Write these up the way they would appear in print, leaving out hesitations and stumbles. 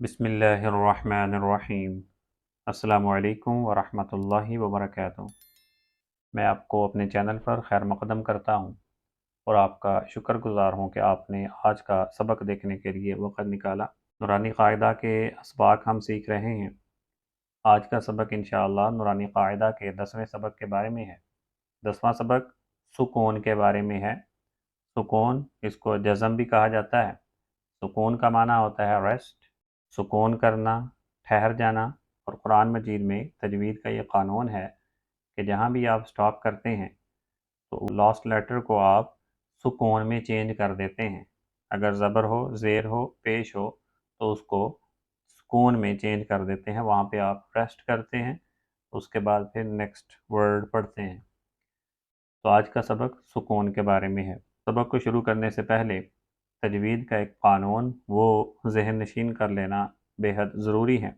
بسم اللہ الرحمن الرحیم۔ السلام علیکم ورحمۃ اللہ وبرکاتہ۔ میں آپ کو اپنے چینل پر خیر مقدم کرتا ہوں اور آپ کا شکر گزار ہوں کہ آپ نے آج کا سبق دیکھنے کے لیے وقت نکالا۔ نورانی قاعدہ کے اسباق ہم سیکھ رہے ہیں۔ آج کا سبق انشاءاللہ نورانی قاعدہ کے 10ویں سبق کے بارے میں ہے۔ 10واں سبق سکون کے بارے میں ہے۔ سکون، اس کو جزم بھی کہا جاتا ہے۔ سکون کا معنی ہوتا ہے ریسٹ، سکون کرنا، ٹھہر جانا، اور قرآن مجید میں تجوید کا یہ قانون ہے کہ جہاں بھی آپ سٹاپ کرتے ہیں تو لاسٹ لیٹر کو آپ سکون میں چینج کر دیتے ہیں۔ اگر زبر ہو، زیر ہو، پیش ہو تو اس کو سکون میں چینج کر دیتے ہیں، وہاں پہ آپ ریسٹ کرتے ہیں، اس کے بعد پھر نیکسٹ ورڈ پڑھتے ہیں۔ تو آج کا سبق سکون کے بارے میں ہے۔ سبق کو شروع کرنے سے پہلے تجوید کا ایک قانون وہ ذہن نشین کر لینا بے حد ضروری ہے۔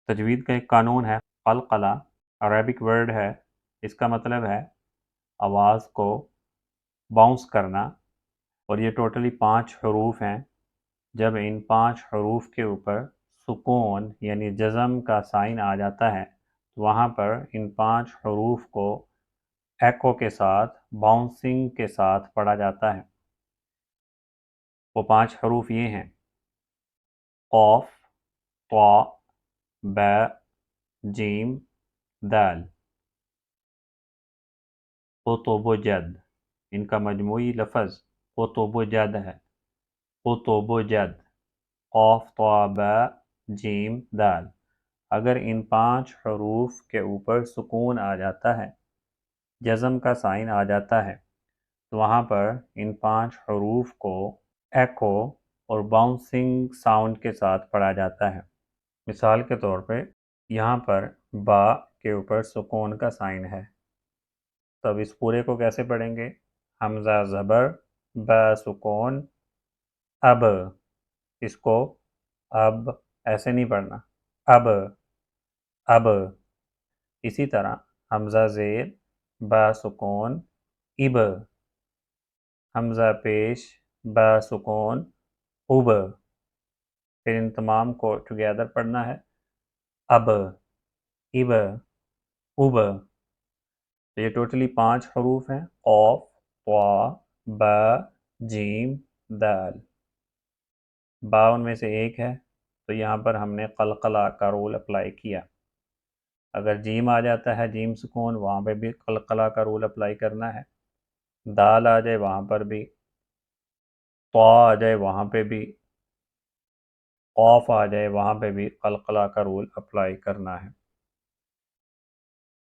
تجوید کا ایک قانون ہے قلقلہ، عربک ورڈ ہے، اس کا مطلب ہے آواز کو باؤنس کرنا، اور یہ ٹوٹلی 5 حروف ہیں۔ جب ان 5 حروف کے اوپر سکون یعنی جزم کا سائن آ جاتا ہے تو وہاں پر ان 5 حروف کو ایکو کے ساتھ، باؤنسنگ کے ساتھ پڑھا جاتا ہے۔ وہ 5 حروف یہ ہیں: قاف، طا، با، جیم، دال۔ قطب و جد، ان کا مجموعی لفظ قطب و جد ہے۔ قطب و جد، قاف، طا، با، جیم، دال۔ اگر ان 5 حروف کے اوپر سکون آ جاتا ہے، جزم کا سائن آ جاتا ہے، تو وہاں پر ان 5 حروف کو ایکو اور باؤنسنگ ساؤنڈ کے ساتھ پڑھا جاتا ہے۔ مثال کے طور پہ یہاں پر با کے اوپر سکون کا سائن ہے، تب اس پورے کو کیسے پڑھیں گے؟ حمزہ زبر، با سکون، اب، اس کو اب ایسے نہیں پڑھنا، اب، اب۔ اسی طرح حمزہ زیر، با سکون، اب، حمزہ پیش، با سکون، اب۔ پھر ان تمام کو ٹوگیدر پڑھنا ہے، اب، اب، اب۔ تو یہ ٹوٹلی 5 حروف ہیں: قاف، طا، با، جیم، دال۔ با ان میں سے ایک ہے تو یہاں پر ہم نے قلقلہ کا رول اپلائی کیا۔ اگر جیم آ جاتا ہے، جیم سکون، وہاں پہ بھی قلقلہ کا رول اپلائی کرنا ہے۔ دال آ جائے وہاں پر بھی، طا آ جائے وہاں پہ بھی، قاف آ جائے وہاں پہ بھی قلقلہ کا رول اپلائی کرنا ہے۔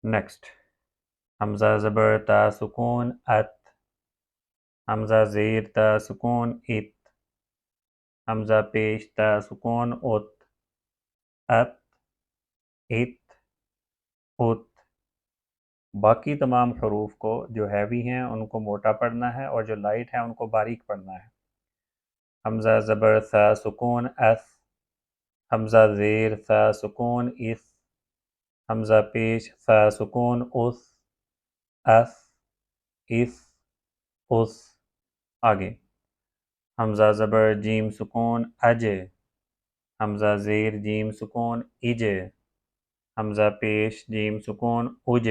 نیکسٹ، حمزہ زبر تا سکون، ات، حمزہ زیر تا سکون، ات، حمزہ پیش تا سکون، ات، ات، ات، ات۔ باقی تمام حروف کو جو ہیوی ہیں ان کو موٹا پڑھنا ہے، اور جو لائٹ ہیں ان کو باریک پڑھنا ہے۔ حمزہ زبر ثا سکون، اث، حمزہ زیر ثا سکون، اث، حمزہ پیش ثا سکون، اس، اث، اس، اس۔ آگے حمزہ زبر جیم سکون، اج، حمزہ زیر جیم سکون، اج، حمزہ پیش جیم سکون، اج،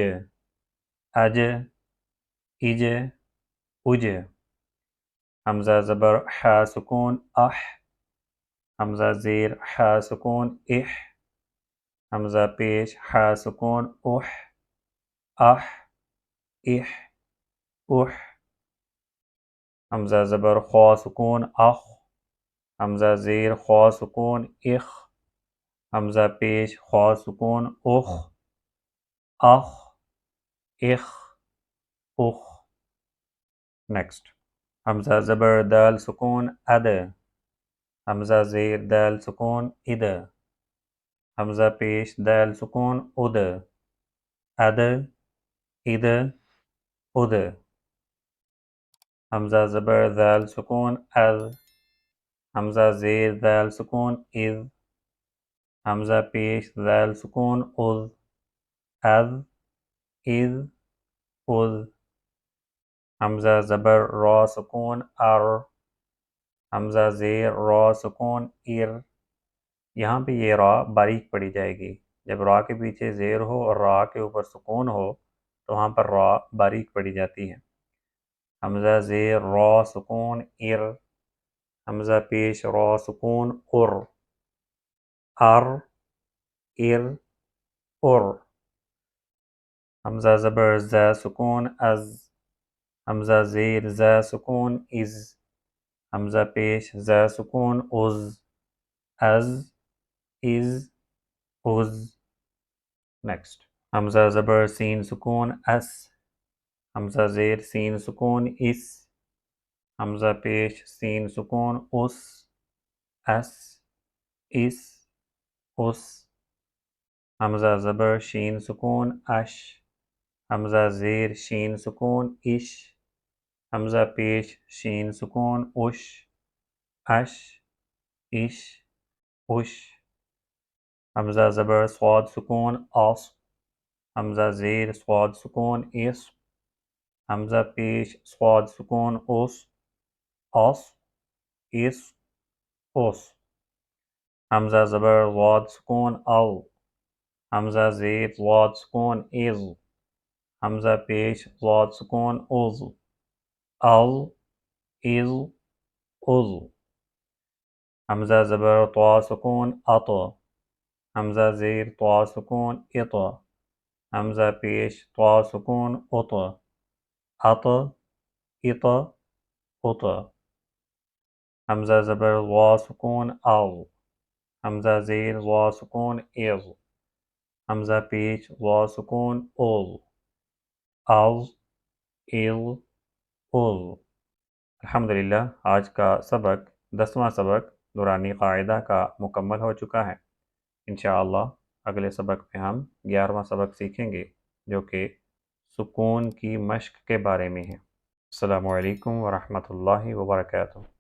اج، اج، اج۔ حمزہ زبر ح سکون، اح، حمزہ زیر ح سکون، اح، حمزہ پیش ح سکون، اح، اح، اح، اح۔ حمزہ زبر خا سکون، اخ، حمزہ زیر خا سکون، اخ، حمزہ پیش خا سکون، اخ، اخ، اخ، اخ۔ نیکسٹ، حمزہ زبر دال سکون، اد، حمزہ زیر دال سکون، اد، حمزہ پیش دال سکون، اد، اد، اد، اد۔ حمزہ زبر دال سکون، اذ، حمزہ زیر دال سکون، اذ، حمزہ پیش دال سکون، اذ، اذ، اذ، اذ۔ حمزہ زبر را سکون، ار، حمزہ زیر را سکون، ار، یہاں پہ یہ را باریک پڑھی جائے گی۔ جب را کے پیچھے زیر ہو اور را کے اوپر سکون ہو تو وہاں پر را باریک پڑھی جاتی ہے۔ حمزہ زیر را سکون ار، حمزہ پیش را سکون ار، ار ار ار، حمزہ زبر ز سکون از، حمزہ زیر ز سکون از، حمزہ پیش ز سکون از، از از از۔ نیکسٹ حمزہ زبر سین سکون اس، حمزہ زیر سین سکون اس، حمزہ پیش سین سکون اس، اس اس اس، حمزہ زبر شین سکون اش، حمزہ زیر شین سکون اش، حمزہ پیش شین سکون اش، اش اش اش، حمزہ زبر صاد سکون اس، حمزہ زیر صاد سکون اس، حمزہ پیش صاد سکون اس، اس اس اس، حمزہ زبر ضاد سکون ال، حمزہ زیر ضاد سکون از، حمزہ پیش ضاد سکون از، ال از از، حمزہ زبر طا سکون اط، حمزہ زیر طا سکون اط، حمزہ پیش طا سکون اط، اط اط اط، حمزہ زبر وا سکون ال، حمزہ زیر وا سکون از، حمزہ پیش وا سکون از، از از از۔ الحمدللہ آج کا سبق 10واں سبق نورانی قاعدہ کا مکمل ہو چکا ہے۔ انشاءاللہ اگلے سبق میں ہم 11واں سبق سیکھیں گے جو کہ سکون کی مشق کے بارے میں ہے۔ السلام علیکم ورحمۃ اللہ وبرکاتہ۔